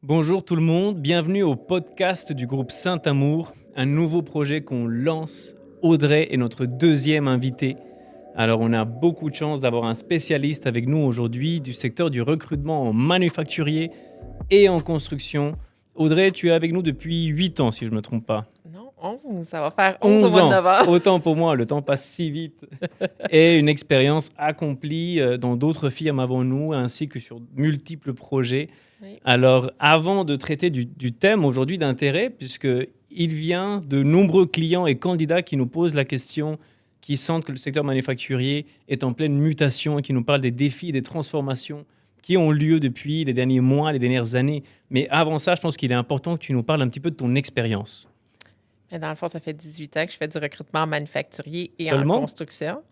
Bonjour tout le monde, bienvenue au podcast du groupe Saint-Amour, un nouveau projet qu'on lance. Audrey est notre deuxième invitée. Alors on a beaucoup de chance d'avoir un spécialiste avec nous aujourd'hui du secteur du recrutement en manufacturier et en construction. Audrey, tu es avec nous depuis 8 ans si je ne me trompe pas. Non, 11, ça va faire 11 au 11 mois de ans, novembre. autant pour moi, le temps passe si vite. Et une expérience accomplie dans d'autres firmes avant nous, ainsi que sur multiples projets. Oui. Alors, avant de traiter du thème aujourd'hui d'intérêt, puisqu'il vient de nombreux clients et candidats qui nous posent la question, qui sentent que le secteur manufacturier est en pleine mutation et qui nous parlent des défis et des transformations qui ont lieu depuis les derniers mois, les dernières années. Mais avant ça, je pense qu'il est important que tu nous parles un petit peu de ton expérience. Mais dans le fond, ça fait 18 ans que je fais du recrutement en manufacturier et en Seulement? construction.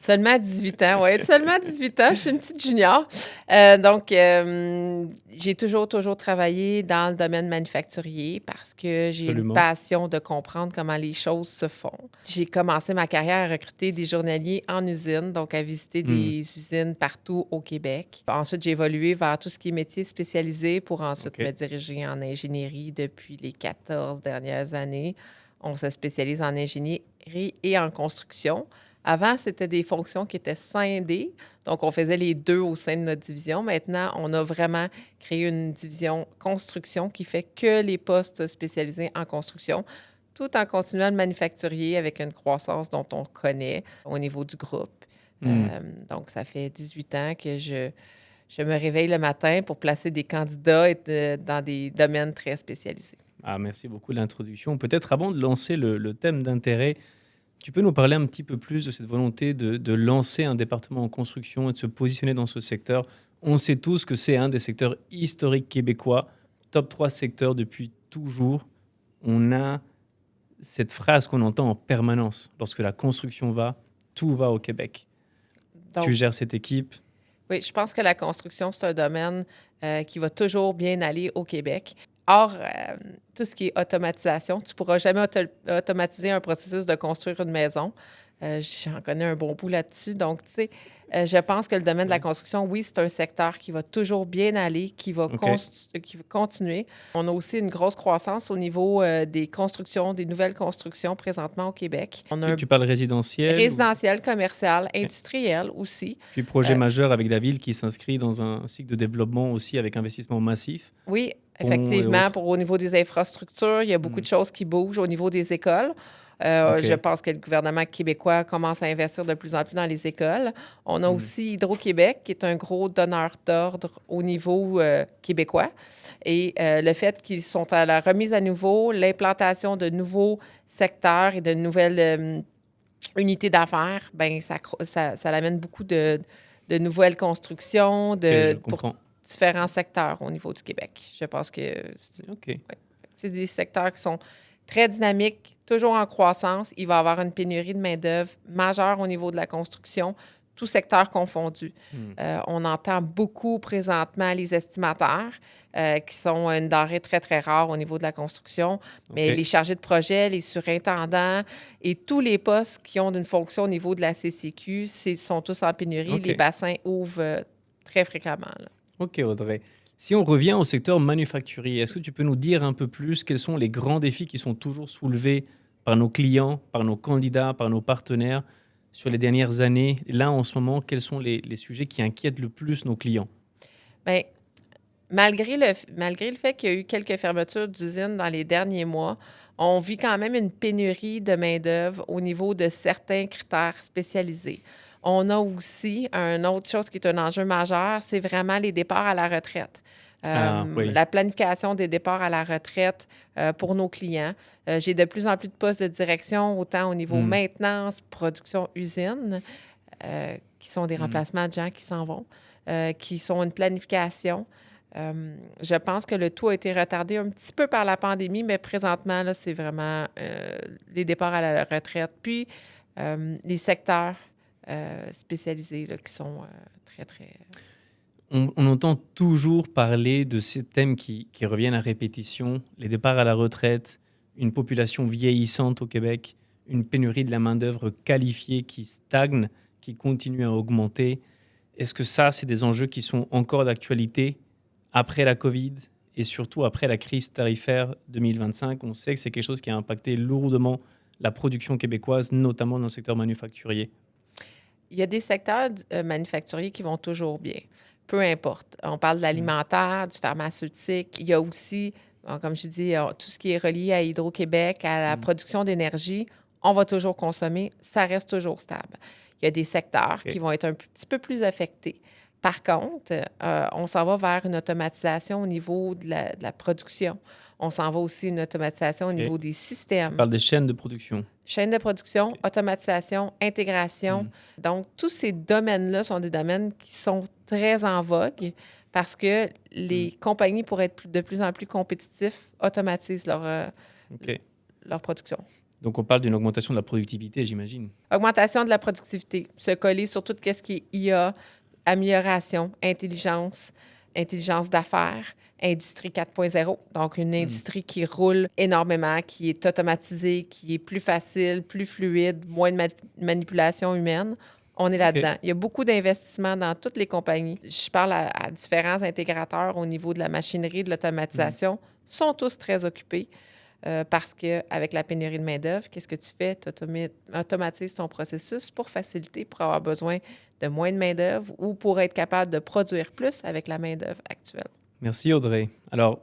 Seulement 18 ans, oui, seulement 18 ans. Je suis une petite junior. J'ai toujours travaillé dans le domaine manufacturier parce que j'ai une Absolument. passion de comprendre comment les choses se font. J'ai commencé ma carrière à recruter des journaliers en usine, donc à visiter des usines partout au Québec. Ensuite, j'ai évolué vers tout ce qui est métier spécialisé pour ensuite me diriger en ingénierie depuis les 14 dernières années. On se spécialise en ingénierie et en construction. Avant, c'était des fonctions qui étaient scindées. Donc, on faisait les deux au sein de notre division. Maintenant, on a vraiment créé une division construction qui fait que les postes spécialisés en construction, tout en continuant le manufacturier avec une croissance dont on connaît au niveau du groupe. Donc, ça fait 18 ans que je me réveille le matin pour placer des candidats dans des domaines très spécialisés. Ah, merci beaucoup de l'introduction. Peut-être avant de lancer le thème d'intérêt, tu peux nous parler un petit peu plus de cette volonté de lancer un département en construction et de se positionner dans ce secteur. On sait tous que c'est un des secteurs historiques québécois, top 3 secteurs depuis toujours. On a cette phrase qu'on entend en permanence. Lorsque la construction va, tout va au Québec. Donc, tu gères cette équipe. Oui, je pense que la construction, c'est un domaine qui va toujours bien aller au Québec. Or, tout ce qui est automatisation, tu ne pourras jamais automatiser un processus de construire une maison. J'en connais un bon bout là-dessus. Donc, tu sais, je pense que le domaine de la construction, oui, c'est un secteur qui va toujours bien aller, qui va continuer. On a aussi une grosse croissance au niveau des constructions, des nouvelles constructions présentement au Québec. On a Tu parles résidentiel résidentiel, commercial, industriel aussi. Puis projet majeur avec la ville qui s'inscrit dans un cycle de développement aussi avec investissement massif. Oui, effectivement. Au niveau des infrastructures, il y a beaucoup de choses qui bougent au niveau des écoles. Je pense que le gouvernement québécois commence à investir de plus en plus dans les écoles. On a aussi Hydro-Québec, qui est un gros donneur d'ordre au niveau québécois. Et le fait qu'ils sont à la remise à nouveau, l'implantation de nouveaux secteurs et de nouvelles unités d'affaires, ben ça amène beaucoup de nouvelles constructions pour différents secteurs au niveau du Québec. Je pense que c'est des secteurs qui sont très dynamiques, toujours en croissance. Il va y avoir une pénurie de main-d'œuvre majeure au niveau de la construction, tout secteur confondu. On entend beaucoup présentement les estimateurs, qui sont une denrée très, très rare au niveau de la construction. Mais les chargés de projet, les surintendants et tous les postes qui ont une fonction au niveau de la CCQ, sont tous en pénurie. Les bassins ouvrent très fréquemment. Là. OK, Audrey. Si on revient au secteur manufacturier, est-ce que tu peux nous dire un peu plus quels sont les grands défis qui sont toujours soulevés par nos clients, par nos candidats, par nos partenaires sur les dernières années? Là, en ce moment, quels sont les sujets qui inquiètent le plus nos clients? Bien, malgré le fait qu'il y a eu quelques fermetures d'usines dans les derniers mois, on vit quand même une pénurie de main-d'œuvre au niveau de certains critères spécialisés. On a aussi une autre chose qui est un enjeu majeur, c'est vraiment les départs à la retraite. La planification des départs à la retraite pour nos clients. J'ai de plus en plus de postes de direction, autant au niveau maintenance, production, usine, qui sont des remplacements de gens qui s'en vont, qui sont une planification. Je pense que le tout a été retardé un petit peu par la pandémie, mais présentement, là, c'est vraiment les départs à la retraite. Puis, les secteurs spécialisés là, qui sont très, très... On entend toujours parler de ces thèmes qui reviennent à répétition, les départs à la retraite, une population vieillissante au Québec, une pénurie de la main-d'œuvre qualifiée qui stagne, qui continue à augmenter. Est-ce que ça, c'est des enjeux qui sont encore d'actualité après la COVID Et surtout, après la crise tarifaire 2025, on sait que c'est quelque chose qui a impacté lourdement la production québécoise, notamment dans le secteur manufacturier. Il y a des secteurs manufacturiers qui vont toujours bien, peu importe. On parle de l'alimentaire, du pharmaceutique. Il y a aussi, comme je dis, tout ce qui est relié à Hydro-Québec, à la production d'énergie. On va toujours consommer, ça reste toujours stable. Il y a des secteurs qui vont être un petit peu plus affectés. Par contre, on s'en va vers une automatisation au niveau de la production. On s'en va aussi une automatisation au niveau des systèmes. Tu parles des chaînes de production. Chaîne de production, automatisation, intégration. Donc, tous ces domaines-là sont des domaines qui sont très en vogue parce que les compagnies, pour être de plus en plus compétitifs, automatisent leur production. Donc, on parle d'une augmentation de la productivité, j'imagine. Augmentation de la productivité. Se coller sur tout ce qui est IA, amélioration, intelligence d'affaires, industrie 4.0. Donc, une industrie qui roule énormément, qui est automatisée, qui est plus facile, plus fluide, moins de manipulation humaine. On est là-dedans. Il y a beaucoup d'investissements dans toutes les compagnies. Je parle à différents intégrateurs au niveau de la machinerie, de l'automatisation. Sont tous très occupés. Parce qu'avec la pénurie de main-d'œuvre, qu'est-ce que tu fais? Tu automatises ton processus pour faciliter, pour avoir besoin de moins de main-d'œuvre ou pour être capable de produire plus avec la main-d'œuvre actuelle. Merci Audrey. Alors,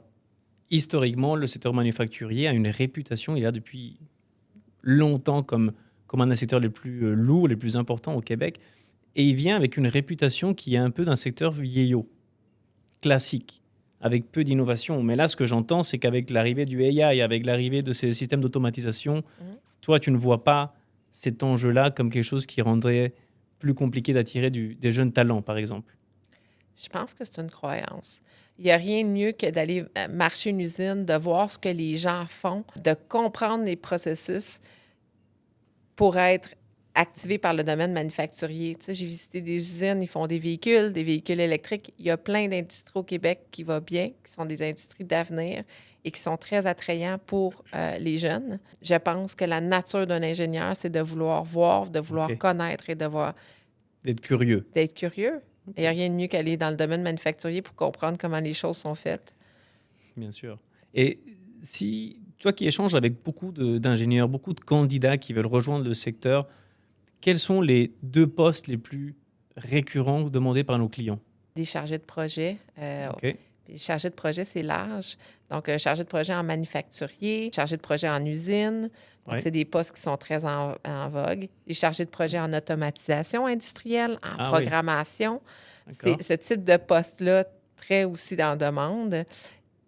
historiquement, le secteur manufacturier a une réputation, il a depuis longtemps comme un des secteurs les plus lourds, les plus importants au Québec. Et il vient avec une réputation qui est un peu d'un secteur vieillot, classique, avec peu d'innovation. Mais là, ce que j'entends, c'est qu'avec l'arrivée du AI, avec l'arrivée de ces systèmes d'automatisation, toi, tu ne vois pas cet enjeu-là comme quelque chose qui rendrait plus compliqué d'attirer des jeunes talents, par exemple. Je pense que c'est une croyance. Il n'y a rien de mieux que d'aller marcher une usine, de voir ce que les gens font, de comprendre les processus pour être activés par le domaine manufacturier. Tu sais, j'ai visité des usines, ils font des véhicules électriques. Il y a plein d'industries au Québec qui vont bien, qui sont des industries d'avenir et qui sont très attrayants pour les jeunes. Je pense que la nature d'un ingénieur, c'est de vouloir voir, de vouloir connaître et de voir... D'être curieux. D'être curieux. Il n'y a rien de mieux qu'aller dans le domaine manufacturier pour comprendre comment les choses sont faites. Bien sûr. Et si toi qui échanges avec beaucoup d'ingénieurs, beaucoup de candidats qui veulent rejoindre le secteur, quels sont les 2 postes les plus récurrents demandés par nos clients? Des chargés de projet. Les chargés de projet, c'est large. Donc, chargé de projet en manufacturier, chargé de projet en usine. Donc, c'est des postes qui sont très en vogue. Les chargés de projet en automatisation industrielle, en programmation. C'est ce type de poste-là, très aussi en demande.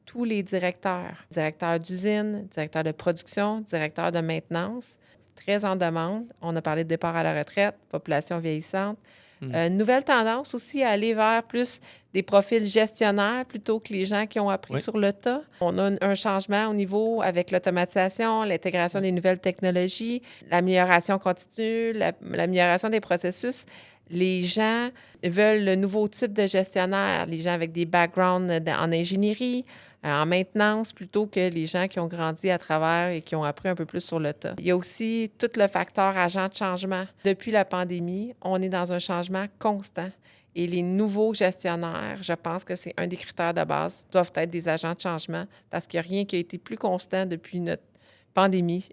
Tous les directeurs d'usine, directeurs de production, directeurs de maintenance, très en demande. On a parlé de départ à la retraite, population vieillissante. Nouvelle tendance aussi à aller vers plus des profils gestionnaires plutôt que les gens qui ont appris sur le tas. On a un changement au niveau avec l'automatisation, l'intégration des nouvelles technologies, l'amélioration continue, l'amélioration des processus. Les gens veulent le nouveau type de gestionnaire, les gens avec des backgrounds en ingénierie, en maintenance, plutôt que les gens qui ont grandi à travers et qui ont appris un peu plus sur le tas. Il y a aussi tout le facteur agent de changement. Depuis la pandémie, on est dans un changement constant. Et les nouveaux gestionnaires, je pense que c'est un des critères de base, doivent être des agents de changement parce qu'il n'y a rien qui a été plus constant depuis notre pandémie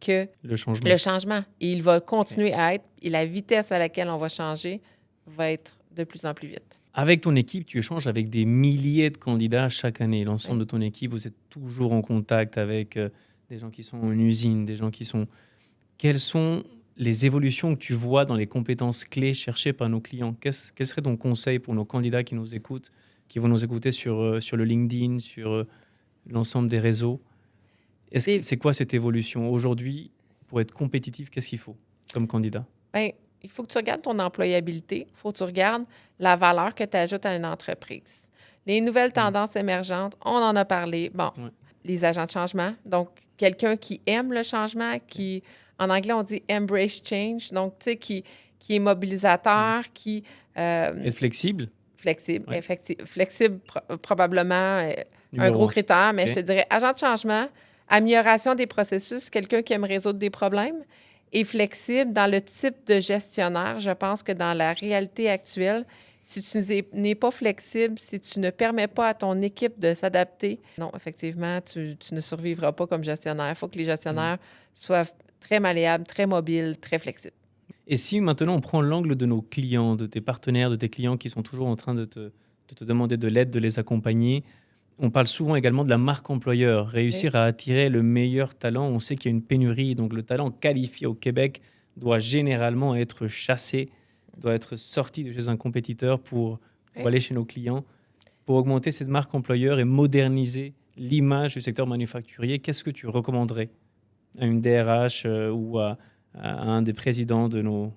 que le changement. Et il va continuer à être, et la vitesse à laquelle on va changer va être de plus en plus vite. Avec ton équipe, tu échanges avec des milliers de candidats chaque année. L'ensemble de ton équipe, vous êtes toujours en contact avec des gens qui sont en usine, des gens qui sont... Quelles sont les évolutions que tu vois dans les compétences clés cherchées par nos clients? Quel serait ton conseil pour nos candidats qui nous écoutent, qui vont nous écouter sur le LinkedIn, sur l'ensemble des réseaux? C'est quoi cette évolution? Aujourd'hui, pour être compétitif, qu'est-ce qu'il faut comme candidat? Il faut que tu regardes ton employabilité. Il faut que tu regardes la valeur que tu ajoutes à une entreprise. Les nouvelles tendances émergentes, on en a parlé. Bon, les agents de changement. Donc, quelqu'un qui aime le changement, qui, en anglais, on dit « embrace change ». Donc, tu sais, qui est mobilisateur, qui... Être flexible? Flexible, effectivement. Flexible, probablement un gros critère, mais je te dirais agent de changement, amélioration des processus, quelqu'un qui aime résoudre des problèmes, et flexible dans le type de gestionnaire. Je pense que dans la réalité actuelle, Si tu n'es pas flexible, si tu ne permets pas à ton équipe de s'adapter, non, effectivement, tu ne survivras pas comme gestionnaire. Il faut que les gestionnaires soient très malléables, très mobiles, très flexibles. Et si maintenant on prend l'angle de nos clients, de tes partenaires, de tes clients qui sont toujours en train de te demander de l'aide, de les accompagner, on parle souvent également de la marque employeur, réussir à attirer le meilleur talent. On sait qu'il y a une pénurie, donc le talent qualifié au Québec doit généralement être chassé, doit être sorti de chez un compétiteur pour aller chez nos clients, pour augmenter cette marque employeur et moderniser l'image du secteur manufacturier. Qu'est-ce que tu recommanderais à une DRH ou à un des présidents de nos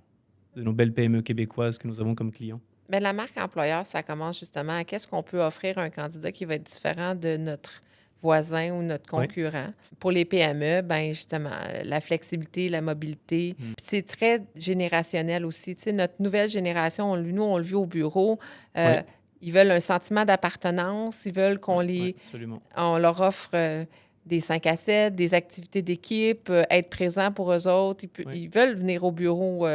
belles PME québécoises que nous avons comme clients? Bien, la marque employeur, ça commence justement à qu'est-ce qu'on peut offrir à un candidat qui va être différent de notre voisin ou notre concurrent. Pour les PME, bien justement, la flexibilité, la mobilité. C'est très générationnel aussi. Tu sais, notre nouvelle génération, nous, on le vit au bureau. Ils veulent un sentiment d'appartenance. Ils veulent qu'on on leur offre des 5 à 7, des activités d'équipe, être présent pour eux autres. Ils veulent venir au bureau.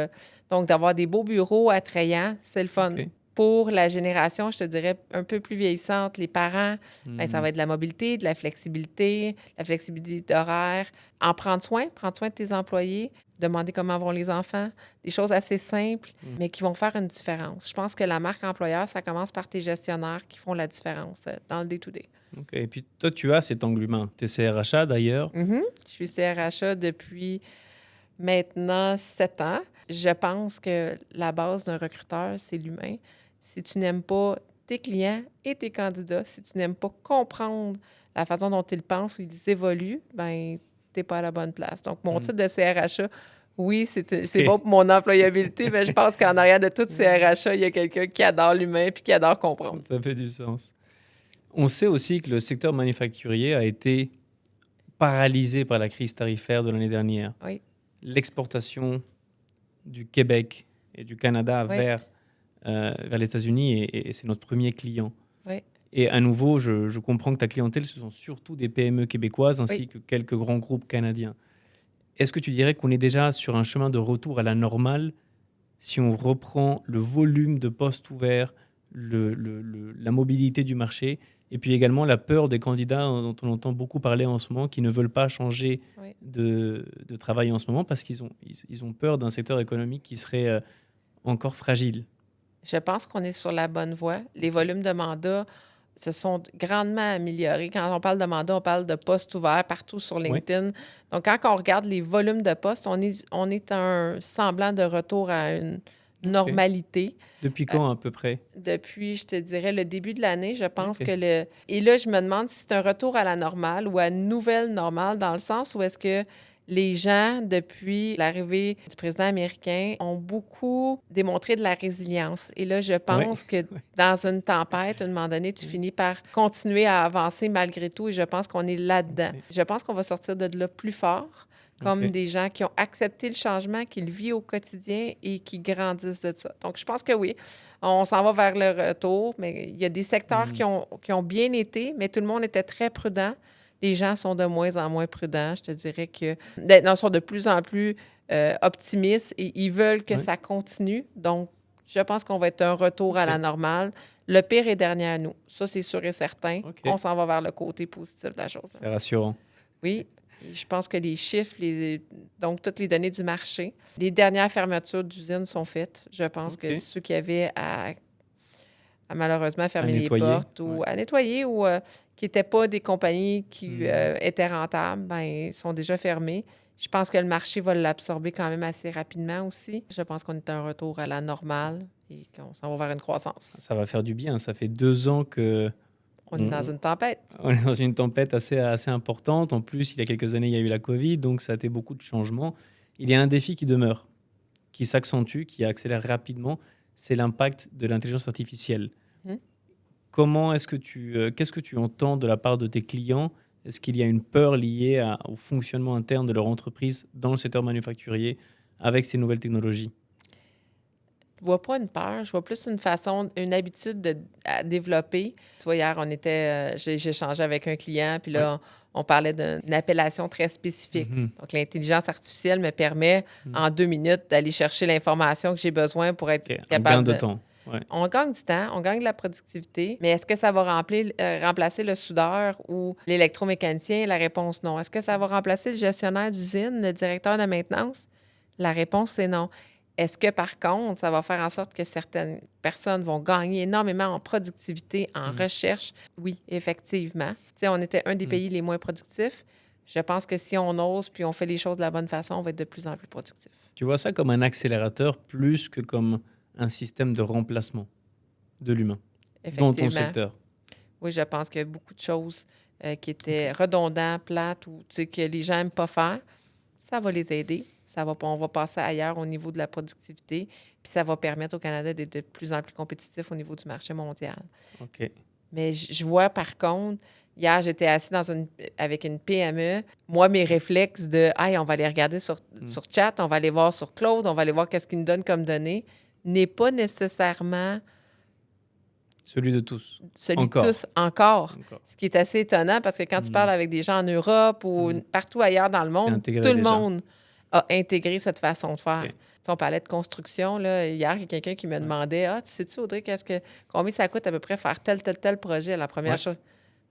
Donc, d'avoir des beaux bureaux attrayants, c'est le fun. Pour la génération, je te dirais, un peu plus vieillissante, les parents, bien, ça va être de la mobilité, de la flexibilité d'horaire. Prendre soin de tes employés, demander comment vont les enfants, des choses assez simples, mais qui vont faire une différence. Je pense que la marque employeur, ça commence par tes gestionnaires qui font la différence dans le day-to-day. OK. Et puis, toi, tu as cet angle humain. Tu es CRHA, d'ailleurs. Je suis CRHA depuis maintenant 7 ans. Je pense que la base d'un recruteur, c'est l'humain. Si tu n'aimes pas tes clients et tes candidats, si tu n'aimes pas comprendre la façon dont ils pensent ou ils évoluent, ben tu n'es pas à la bonne place. Donc, mon titre de CRHA, oui, c'est bon pour mon employabilité, mais je pense qu'en arrière de toute CRHA, il y a quelqu'un qui adore l'humain et qui adore comprendre. Ça fait du sens. On sait aussi que le secteur manufacturier a été paralysé par la crise tarifaire de l'année dernière. Oui. L'exportation du Québec et du Canada vers les États-Unis, et c'est notre premier client. Oui. Et à nouveau, je comprends que ta clientèle, ce sont surtout des PME québécoises ainsi que quelques grands groupes canadiens. Est-ce que tu dirais qu'on est déjà sur un chemin de retour à la normale si on reprend le volume de postes ouverts, la mobilité du marché, et puis également la peur des candidats dont on entend beaucoup parler en ce moment, qui ne veulent pas changer de travail en ce moment parce qu'ils ont peur d'un secteur économique qui serait encore fragile? Je pense qu'on est sur la bonne voie. Les volumes de mandats se sont grandement améliorés. Quand on parle de mandats, on parle de postes ouverts partout sur LinkedIn. Donc, quand on regarde les volumes de postes, on est un semblant de retour à une normalité. Depuis quand, à peu près? Depuis, je te dirais, le début de l'année. Je pense que Et là, je me demande si c'est un retour à la normale ou à une nouvelle normale, dans le sens où est-ce que les gens, depuis l'arrivée du président américain, ont beaucoup démontré de la résilience. Et là, je pense que dans une tempête, à un moment donné, tu finis par continuer à avancer malgré tout. Et je pense qu'on est là-dedans. Je pense qu'on va sortir de là plus fort, comme des gens qui ont accepté le changement, qui le vivent au quotidien et qui grandissent de ça. Donc, je pense que oui, on s'en va vers le retour, mais il y a des secteurs qui ont bien été, mais tout le monde était très prudent. Les gens sont de moins en moins prudents. Je te dirais que sont de plus en plus optimistes et ils veulent que ça continue. Donc, je pense qu'on va être un retour à la normale. Le pire est derrière nous. Ça, c'est sûr et certain. On s'en va vers le côté positif de la chose. C'est rassurant. Oui. Je pense que les chiffres, donc toutes les données du marché, les dernières fermetures d'usines sont faites. Je pense que ceux qui avaient à malheureusement fermer les portes ou à nettoyer ou qui n'étaient pas des compagnies qui étaient rentables, ben, sont déjà fermés. Je pense que le marché va l'absorber quand même assez rapidement aussi. Je pense qu'on est à un retour à la normale et qu'on s'en va vers une croissance. Ça va faire du bien. Ça fait 2 ans que... On est dans une tempête. On est dans une tempête assez importante. En plus, il y a quelques années, il y a eu la COVID, donc ça a été beaucoup de changements. Il y a un défi qui demeure, qui s'accentue, qui accélère rapidement, c'est l'impact de l'intelligence artificielle. Qu'est-ce que tu entends de la part de tes clients? Est-ce qu'il y a une peur liée au fonctionnement interne de leur entreprise dans le secteur manufacturier avec ces nouvelles technologies? Je vois pas une peur, je vois plus une habitude à développer. Tu vois, hier, j'ai échangé avec un client, puis là, on parlait d'une appellation très spécifique. Donc, l'intelligence artificielle me permet, en 2 minutes, d'aller chercher l'information que j'ai besoin pour être capable gain de temps. Ouais. On gagne du temps, on gagne de la productivité, mais est-ce que ça va remplacer le soudeur ou l'électromécanicien? La réponse, non. Est-ce que ça va remplacer le gestionnaire d'usine, le directeur de maintenance? La réponse, c'est non. Est-ce que, par contre, ça va faire en sorte que certaines personnes vont gagner énormément en productivité, en recherche? Oui, effectivement. Tu sais, on était un des pays les moins productifs. Je pense que si on ose puis on fait les choses de la bonne façon, on va être de plus en plus productif. Tu vois ça comme un accélérateur plus que comme un système de remplacement de l'humain dans ton secteur? Oui, je pense qu'il y a beaucoup de choses qui étaient redondantes, plates, ou que les gens n'aiment pas faire. Ça va les aider. On va passer ailleurs au niveau de la productivité, puis ça va permettre au Canada d'être de plus en plus compétitif au niveau du marché mondial. OK. Mais je vois, par contre, hier, j'étais assis avec une PME. Moi, mes réflexes de « Hey, on va aller regarder sur chat, on va aller voir sur Claude, on va aller voir qu'est-ce qu'il nous donne comme données », n'est pas nécessairement... Celui de tous. De tous, encore. Ce qui est assez étonnant parce que quand tu parles avec des gens en Europe ou partout ailleurs dans le monde, tout le monde a intégré cette façon de faire. Okay. On parlait de construction. Là. Hier, il y a quelqu'un qui me demandait « Ah, tu sais-tu, Audrey, combien ça coûte à peu près faire tel projet? » La première chose...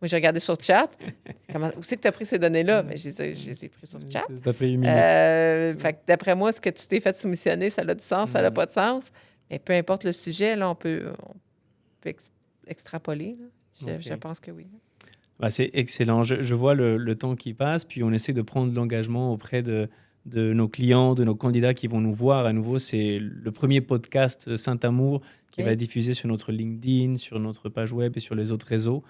Moi, j'ai regardé sur le chat. Où c'est que tu as pris ces données-là? Mais je les ai pris sur le chat. Ça fait 8 minutes. Fait que d'après moi, ce que tu t'es fait soumissionner, ça a du sens, ça n'a pas de sens. Mais peu importe le sujet, là, on peut extrapoler. Je pense que oui. Bah, c'est excellent. Je vois le temps qui passe, puis on essaie de prendre l'engagement auprès de nos clients, de nos candidats qui vont nous voir. À nouveau, c'est le premier podcast Saint-Amour qui va être diffusé sur notre LinkedIn, sur notre page web et sur les autres réseaux.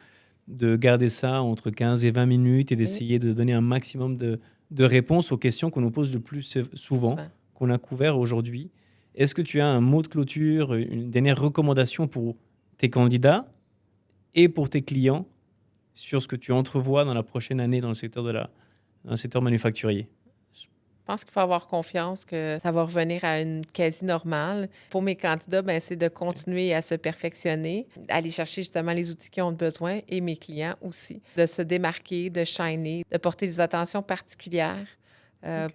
De garder ça entre 15 et 20 minutes et d'essayer de donner un maximum de réponses aux questions qu'on nous pose le plus souvent, qu'on a couvert aujourd'hui. Est-ce que tu as un mot de clôture, une dernière recommandation pour tes candidats et pour tes clients sur ce que tu entrevois dans la prochaine année dans le secteur manufacturier? Je pense qu'il faut avoir confiance que ça va revenir à une quasi-normale. Pour mes candidats, c'est de continuer à se perfectionner, aller chercher justement les outils qu'ils ont besoin, et mes clients aussi, de se démarquer, de shiner, de porter des attentions particulières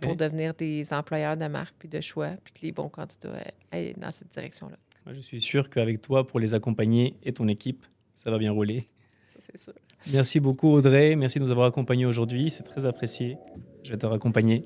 pour devenir des employeurs de marque puis de choix, puis que les bons candidats aillent dans cette direction-là. Moi, je suis sûr qu'avec toi, pour les accompagner et ton équipe, ça va bien rouler. Ça, c'est sûr. Merci beaucoup, Audrey. Merci de nous avoir accompagnés aujourd'hui. C'est très apprécié. Je vais te raccompagner.